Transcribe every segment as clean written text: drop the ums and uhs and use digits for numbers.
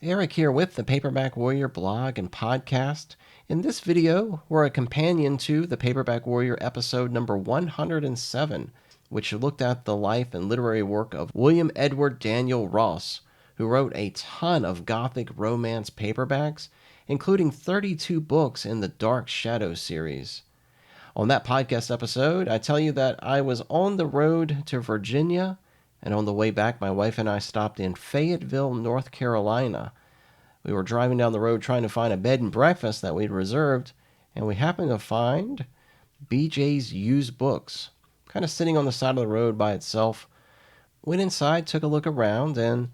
Eric here with the Paperback Warrior blog and podcast. In this video, we're a companion to the Paperback Warrior episode number 107, which looked at the life and literary work of William Edward Daniel Ross, who wrote a ton of Gothic romance paperbacks, including 32 books in the Dark Shadow series. On that podcast episode, I tell you that I was on the road to Virginia, and on the way back, my wife and I stopped in Fayetteville, North Carolina. We were driving down the road trying to find a bed and breakfast that we'd reserved, and we happened to find BJ's Used Books, kind of sitting on the side of the road by itself. Went inside, took a look around, and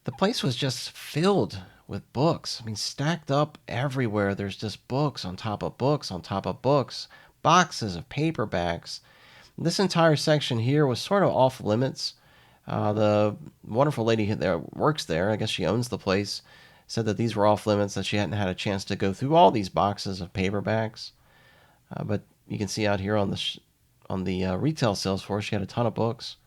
the place was just filled with books. I mean, stacked up everywhere. There's just books on top of books on top of books, boxes of paperbacks. This entire section here was sort of off limits. The wonderful lady that works there, I guess she owns the place, said that these were off limits, that she hadn't had a chance to go through all these boxes of paperbacks. But you can see out here on the retail sales floor, she had a ton of books.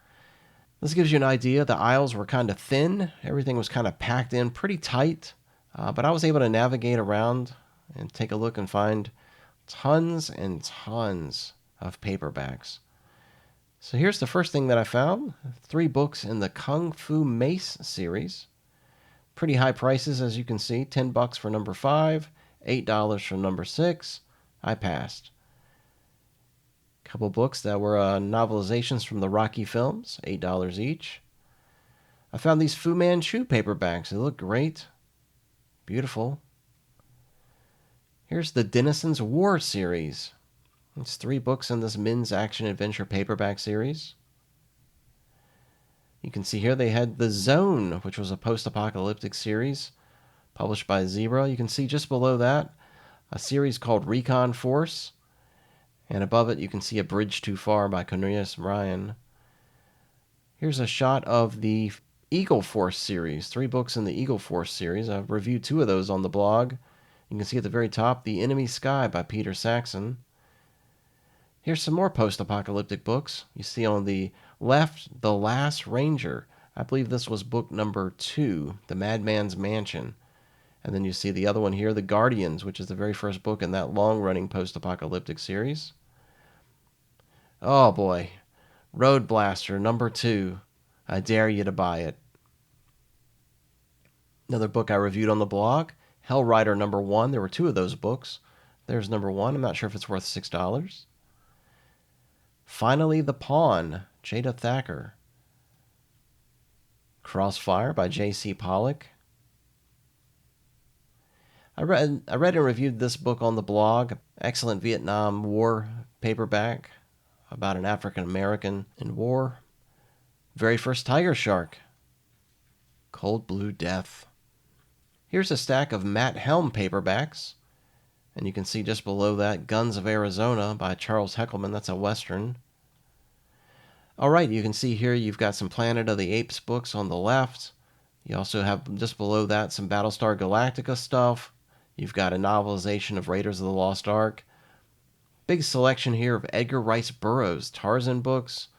This gives you an idea. The aisles were kind of thin. Everything was kind of packed in pretty tight. But I was able to navigate around and take a look and find tons and tons of paperbacks. So here's the first thing that I found. 3 books in the Kung Fu Mace series. Pretty high prices, as you can see. $10 for number 5, $8 for number 6. I passed. A couple books that were novelizations from the Rocky films, $8 each. I found these Fu Manchu paperbacks. They look great. Beautiful. Here's the Denison's War series. It's 3 books in this men's action-adventure paperback series. You can see here they had The Zone, which was a post-apocalyptic series published by Zebra. You can see just below that a series called Recon Force. And above it you can see A Bridge Too Far by Cornelius Ryan. Here's a shot of the Eagle Force series. 3 books in the Eagle Force series. I've reviewed 2 of those on the blog. You can see at the very top The Enemy Sky by Peter Saxon. Here's some more post-apocalyptic books. You see on the left, The Last Ranger. I believe this was book number 2, The Madman's Mansion. And then you see the other one here, The Guardians, which is the very first book in that long-running post-apocalyptic series. Oh boy, Road Blaster number 2. I dare you to buy it. Another book I reviewed on the blog, Hell Rider number 1. There were 2 of those books. There's number 1. I'm not sure if it's worth $6. Finally, The Pawn, Jada Thacker. Crossfire by J.C. Pollock. I read and reviewed this book on the blog. Excellent Vietnam War paperback about an African American in war. Very first Tiger Shark. Cold Blue Death. Here's a stack of Matt Helm paperbacks. And you can see just below that, Guns of Arizona by Charles Heckelman. That's a Western. All right, you can see here you've got some Planet of the Apes books on the left. You also have just below that some Battlestar Galactica stuff. You've got a novelization of Raiders of the Lost Ark. Big selection here of Edgar Rice Burroughs Tarzan books.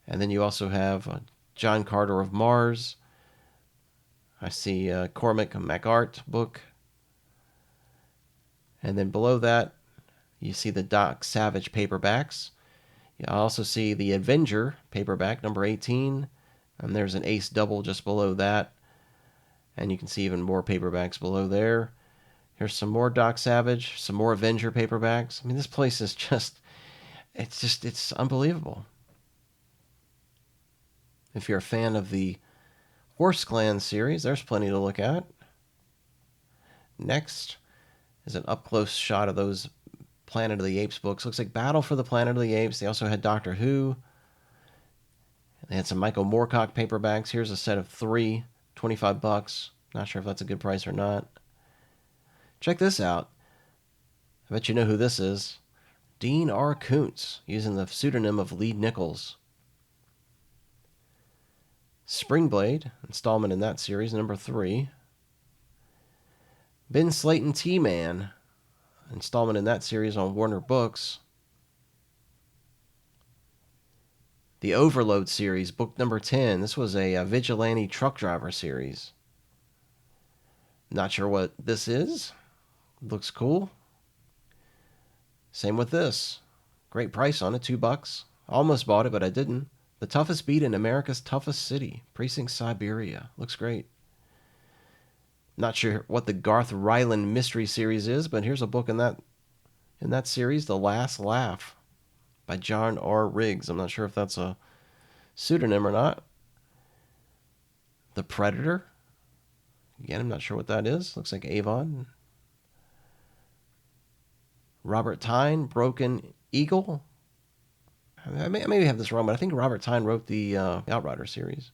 And then you also have John Carter of Mars. I see a Cormac McArt book. And then below that, you see the Doc Savage paperbacks. You also see the Avenger paperback, number 18. And there's an Ace Double just below that. And you can see even more paperbacks below there. Here's some more Doc Savage, some more Avenger paperbacks. I mean, this place is it's unbelievable. If you're a fan of the Horse Clan series, there's plenty to look at. Next is an up-close shot of those Planet of the Apes books. Looks like Battle for the Planet of the Apes. They also had Doctor Who. They had some Michael Moorcock paperbacks. Here's a set of 3, $25. Not sure if that's a good price or not. Check this out. I bet you know who this is. Dean R. Koontz, using the pseudonym of Lee Nichols. Springblade, installment in that series, number 3. Ben Slayton T-Man, installment in that series on Warner Books. The Overload series, book number 10. This was a vigilante truck driver series. Not sure what this is. Looks cool. Same with this. Great price on it, $2. Almost bought it, but I didn't. The Toughest Beat in America's Toughest City, Precinct Siberia. Looks great. Not sure what the Garth Ryland mystery series is, but here's a book in that series, The Last Laugh by John R. Riggs. I'm not sure if that's a pseudonym or not. The Predator. Again, I'm not sure what that is. Looks like Avon. Robert Tyne, Broken Eagle. I may have this wrong, but I think Robert Tyne wrote the Outrider series.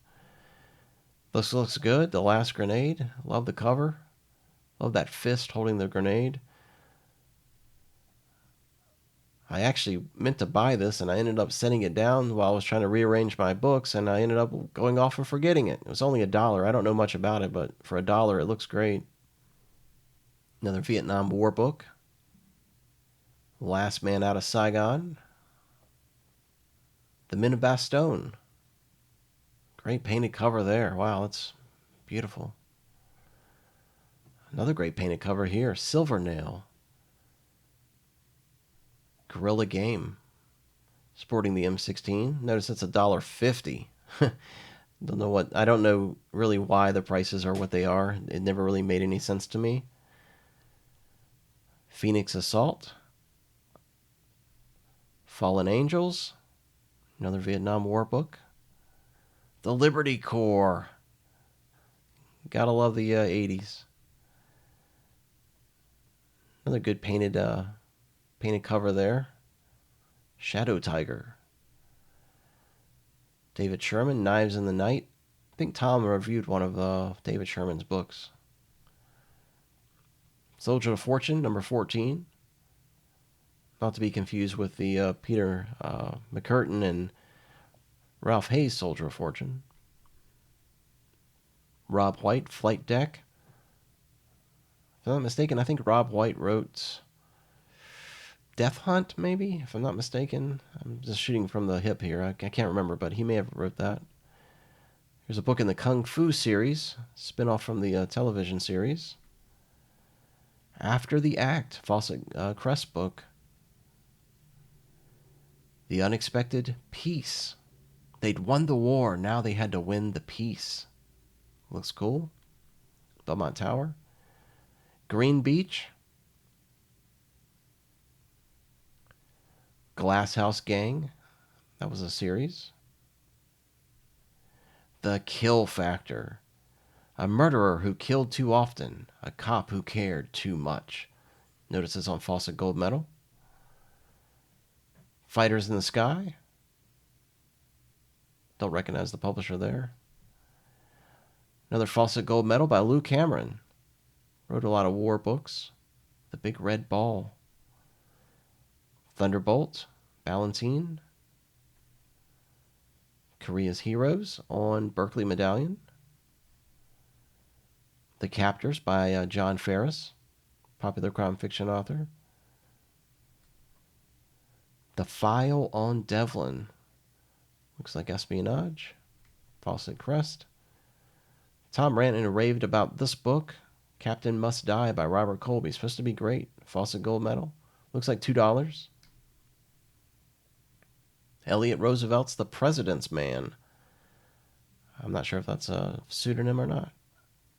This looks good. The Last Grenade. Love the cover. Love that fist holding the grenade. I actually meant to buy this, and I ended up setting it down while I was trying to rearrange my books, and I ended up going off and forgetting it. It was only $1. I don't know much about it, but for $1, it looks great. Another Vietnam War book. Last Man Out of Saigon. The Men of Bastogne. Great painted cover there. Wow, that's beautiful. Another great painted cover here. Silvernail. Guerrilla Game. Sporting the M16. Notice it's $1.50. I don't know really why the prices are what they are. It never really made any sense to me. Phoenix Assault. Fallen Angels. Another Vietnam War book. The Liberty Corps. Gotta love the 80s. Another good painted cover there. Shadow Tiger. David Sherman, Knives in the Night. I think Tom reviewed one of David Sherman's books. Soldier of Fortune, number 14. Not to be confused with the Peter McCurtain and Ralph Hayes Soldier of Fortune. Rob White, Flight Deck. If I'm not mistaken, I think Rob White wrote Death Hunt, maybe, if I'm not mistaken. I'm just shooting from the hip here. I can't remember, but he may have wrote that. Here's a book in the Kung Fu series, spin-off from the television series. After the Act, Fawcett Crest book. The Unexpected Peace. They'd won the war, now they had to win the peace. Looks cool. Belmont Tower. Green Beach. Glass House Gang. That was a series. The Kill Factor. A murderer who killed too often. A cop who cared too much. Notice it's on Fawcett Gold Medal. Fighters in the Sky. Don't recognize the publisher there. Another Fawcett Gold Medal by Lou Cameron. Wrote a lot of war books. The Big Red Ball. Thunderbolt, Ballantine. Korea's Heroes on Berkeley Medallion. The Captors by John Ferris, popular crime fiction author. The File on Devlin. Looks like Espionage. Fawcett Crest. Tom ranted and raved about this book, Captain Must Die by Robert Colby. Supposed to be great. Fawcett Gold Medal. Looks like $2. Elliot Roosevelt's The President's Man. I'm not sure if that's a pseudonym or not.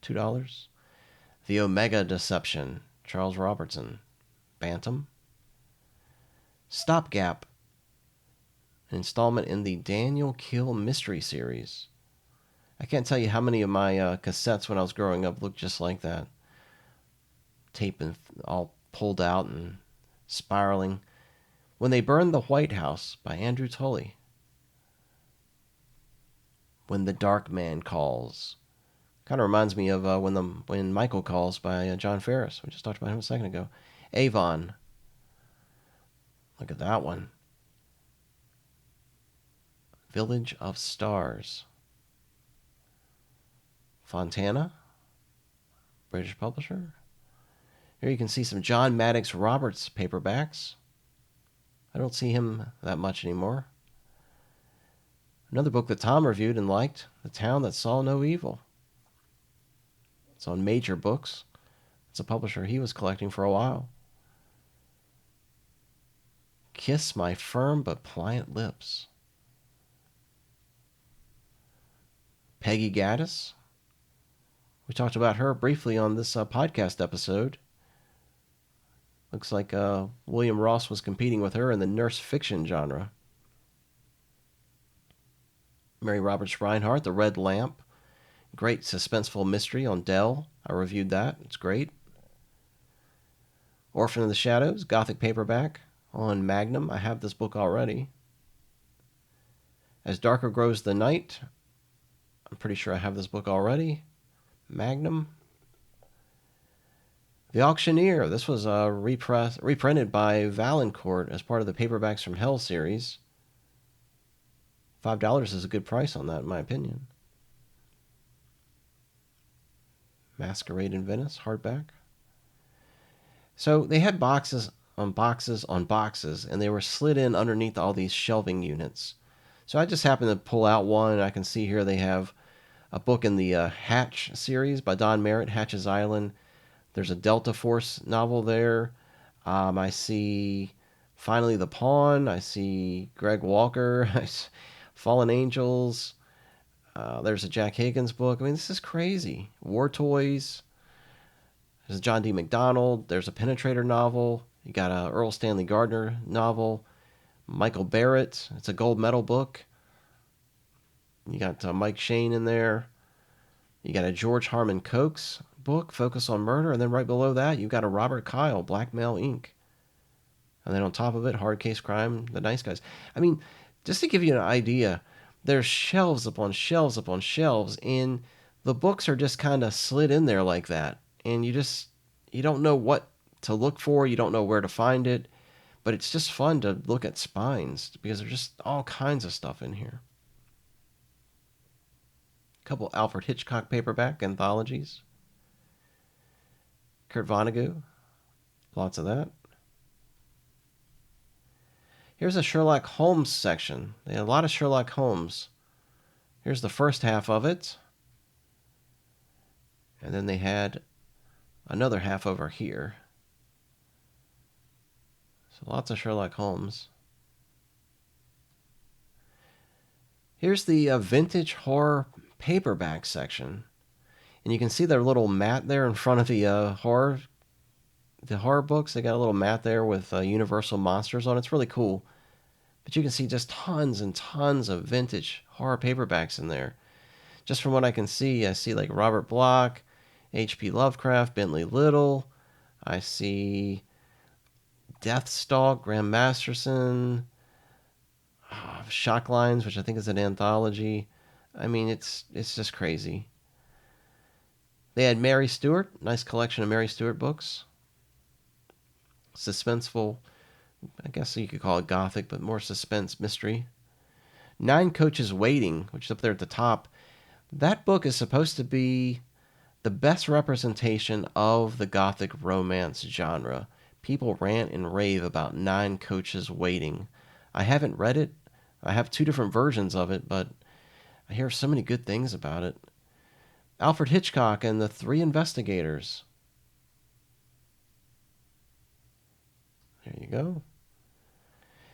$2. The Omega Deception. Charles Robertson. Bantam. Stopgap. An installment in the Daniel Kill mystery series. I can't tell you how many of my cassettes when I was growing up looked just like that. Tape and all pulled out and spiraling. When They Burned the White House by Andrew Tully. When the Dark Man Calls. Kind of reminds me of when Michael Calls by John Ferris. We just talked about him a second ago. Avon. Look at that one. Village of Stars. Fontana. British publisher. Here you can see some John Maddox Roberts paperbacks. I don't see him that much anymore. Another book that Tom reviewed and liked, The Town That Saw No Evil. It's on Major Books. It's a publisher he was collecting for a while. Kiss My Firm But Pliant Lips. Peggy Gaddis. We talked about her briefly on this podcast episode. Looks like William Ross was competing with her in the nurse fiction genre. Mary Roberts Reinhardt, The Red Lamp. Great suspenseful mystery on Dell. I reviewed that. It's great. Orphan of the Shadows, Gothic paperback on Magnum. I have this book already. As Darker Grows the Night. I'm pretty sure I have this book already. Magnum. The Auctioneer. This was reprinted by Valancourt as part of the Paperbacks from Hell series. $5 is a good price on that, in my opinion. Masquerade in Venice, hardback. So they had boxes on boxes on boxes, and they were slid in underneath all these shelving units. So I just happened to pull out one, and I can see here they have a book in the Hatch series by Don Merritt, Hatch's Island. There's a Delta Force novel there. I see Finally the Pawn. I see Greg Walker. Fallen Angels. There's a Jack Higgins book. I mean, this is crazy. War Toys. There's a John D. MacDonald. There's a Penetrator novel. You got a Earl Stanley Gardner novel. Michael Barrett. It's a gold medal book. You got Mike Shane in there. You got a George Harmon Coates book, Focus on Murder. And then right below that, you've got a Robert Kyle, Blackmail Inc. And then on top of it, Hard Case Crime, The Nice Guys. I mean, just to give you an idea, there's shelves upon shelves upon shelves, and the books are just kind of slid in there like that. And you don't know what to look for. You don't know where to find it. But it's just fun to look at spines because there's just all kinds of stuff in here. A couple Alfred Hitchcock paperback anthologies. Kurt Vonnegut. Lots of that. Here's a Sherlock Holmes section. They had a lot of Sherlock Holmes. Here's the first half of it. And then they had another half over here. So lots of Sherlock Holmes. Here's the vintage horror paperback section. And you can see their little mat there in front of the horror books. They got a little mat there with Universal Monsters on it. It's really cool. But you can see just tons and tons of vintage horror paperbacks in there. Just from what I can see, I see like Robert Bloch, H.P. Lovecraft, Bentley Little. I see Deathstalk, Graham Masterson, Shock Lines, which I think is an anthology. I mean, it's just crazy. They had Mary Stewart, nice collection of Mary Stewart books. Suspenseful, I guess you could call it Gothic, but more suspense mystery. 9 Coaches Waiting, which is up there at the top. That book is supposed to be the best representation of the Gothic romance genre. People rant and rave about 9 Coaches Waiting. I haven't read it. I have 2 different versions of it, but I hear so many good things about it. Alfred Hitchcock and the 3 Investigators. There you go.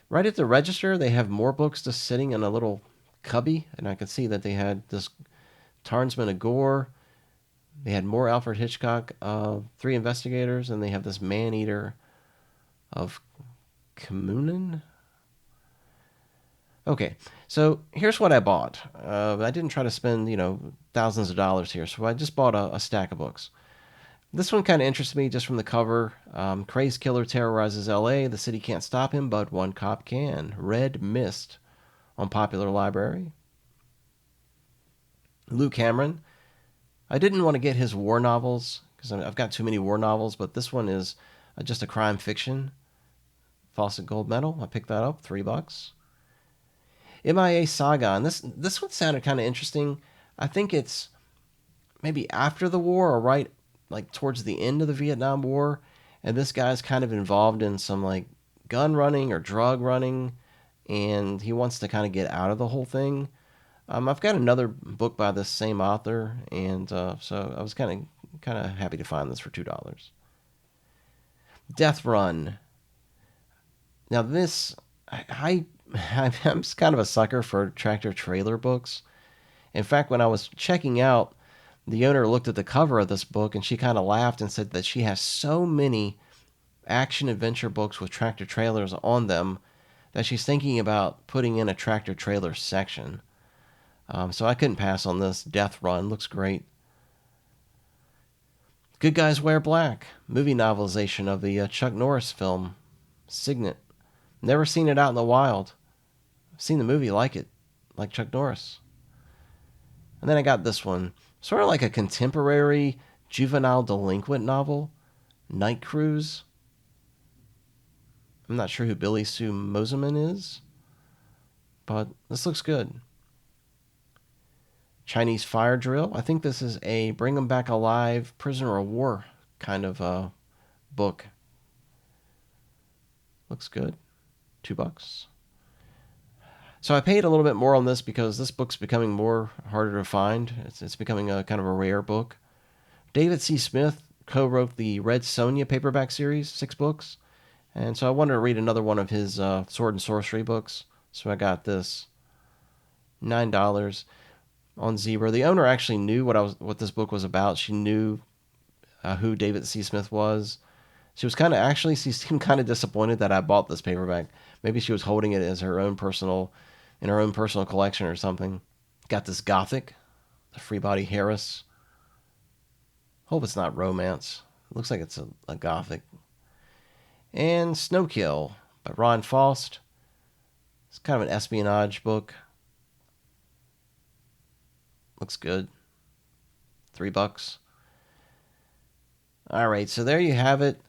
Right at the register, they have more books just sitting in a little cubby, and I can see that they had this Tarnsman of Gore. They had more Alfred Hitchcock, 3 Investigators, and they have this Man-Eater of Communen. Okay, so here's what I bought. I didn't try to spend, thousands of dollars here, so I just bought a stack of books. This one kind of interests me just from the cover. Crazed killer terrorizes L.A. The city can't stop him, but one cop can. Red Mist on Popular Library. Lou Cameron. I didn't want to get his war novels because I've got too many war novels, but this one is just a crime fiction. Fawcett Gold Medal. I picked that up, $3. MIA Saga. And this one sounded kind of interesting. I think it's maybe after the war or right like towards the end of the Vietnam War, and this guy's kind of involved in some like gun running or drug running, and he wants to kind of get out of the whole thing. I've got another book by the same author, and so I was kind of Kind of happy to find this for $2. Death Run. Now this, I'm just kind of a sucker for tractor trailer books. In fact, when I was checking out, the owner looked at the cover of this book and she kind of laughed and said that she has so many action adventure books with tractor trailers on them that she's thinking about putting in a tractor trailer section. So I couldn't pass on this. Death Run looks great. Good Guys Wear Black, movie novelization of the Chuck Norris film, Signet. Never seen it out in the wild. I've seen the movie, like Chuck Norris. And then I got this one, sort of like a contemporary juvenile delinquent novel, Night Cruise. I'm not sure who Billy Sue Moseman is, but this looks good. Chinese Fire Drill. I think this is a Bring 'em Back Alive prisoner of war kind of book. Looks good. $2. So I paid a little bit more on this because this book's becoming more harder to find. It's becoming a kind of a rare book. David C. Smith co-wrote the Red Sonja paperback series, 6 books. And so I wanted to read another one of his sword and sorcery books. So I got this. $9 on Zebra. The owner actually knew what this book was about. She knew who David C. Smith was. She seemed kind of disappointed that I bought this paperback. Maybe she was holding it as in her own personal collection or something. Got this Gothic, the Freebody Harris. Hope it's not romance. It looks like it's a Gothic. And Snowkill by Ron Faust. It's kind of an espionage book. Looks good. $3. All right, so there you have it.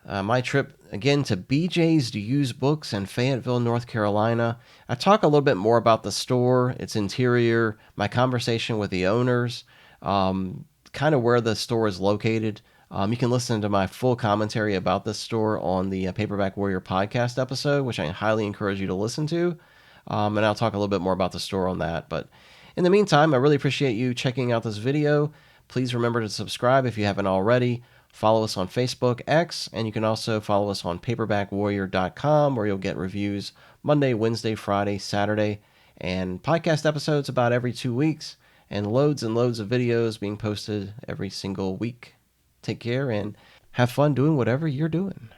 My trip, again, to BJ's Used Books in Fayetteville, North Carolina. I talk a little bit more about the store, its interior, my conversation with the owners, kind of where the store is located. You can listen to my full commentary about this store on the Paperback Warrior Podcast episode, which I highly encourage you to listen to. And I'll talk a little bit more about the store on that. But in the meantime, I really appreciate you checking out this video. Please remember to subscribe if you haven't already. Follow us on Facebook, X, and you can also follow us on paperbackwwarrior.com, where you'll get reviews Monday, Wednesday, Friday, Saturday, and podcast episodes about every 2 weeks, and loads of videos being posted every single week. Take care and have fun doing whatever you're doing.